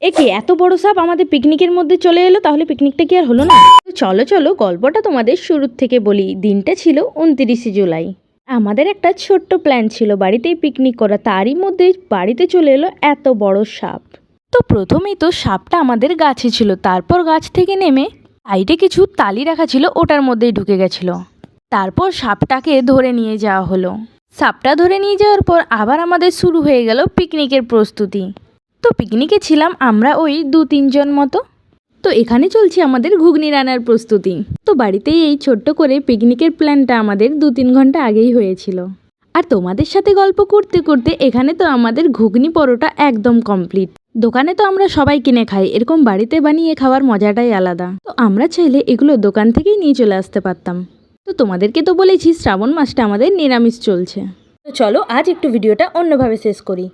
একে এত বড় সাপ আমাদের পিকনিকের মধ্যে চলে এলো, তাহলে পিকনিকটা কি আর হলো না? চলো চলো গল্পটা তোমাদের শুরুর থেকে বলি। দিনটা ছিল 29শে জুলাই। আমাদের একটা ছোট্ট প্ল্যান ছিল বাড়িতেই পিকনিক করা, তারই মধ্যে বাড়িতে চলে এলো এত বড় সাপ। তো প্রথমেই তো সাপটা আমাদের গাছে ছিল, তারপর গাছ থেকে নেমে সাইডে কিছু তালি রাখা ছিল ওটার মধ্যেই ঢুকে গেছিল। তারপর সাপটাকে ধরে নিয়ে যাওয়া হলো। সাপটা ধরে নিয়ে যাওয়ার পর আবার আমাদের শুরু হয়ে গেল পিকনিকের প্রস্তুতি। তো পিকনিকে ছিলাম আমরা ওই 2-3 জন মতো। তো এখানে চলছে আমাদের ঘুগনি রান্নার প্রস্তুতি। তো বাড়িতেই এই ছোট্ট করে পিকনিকের প্ল্যানটা আমাদের 2-3 ঘন্টা আগেই হয়েছিল। আর তোমাদের সাথে গল্প করতে করতে এখানে তো আমাদের ঘুগনি পরোটা একদম কমপ্লিট। দোকানে তো আমরা সবাই কিনে খাই, এরকম বাড়িতে বানিয়ে খাওয়ার মজাটাই আলাদা। তো আমরা চাইলে এগুলো দোকান থেকেই নিয়ে চলে আসতে পারতাম। তো তোমাদেরকে তো বলেছি শ্রাবণ মাসটা আমাদের নিরামিষ চলছে। তো চলো আজ একটু ভিডিওটা অন্যভাবে শেষ করি।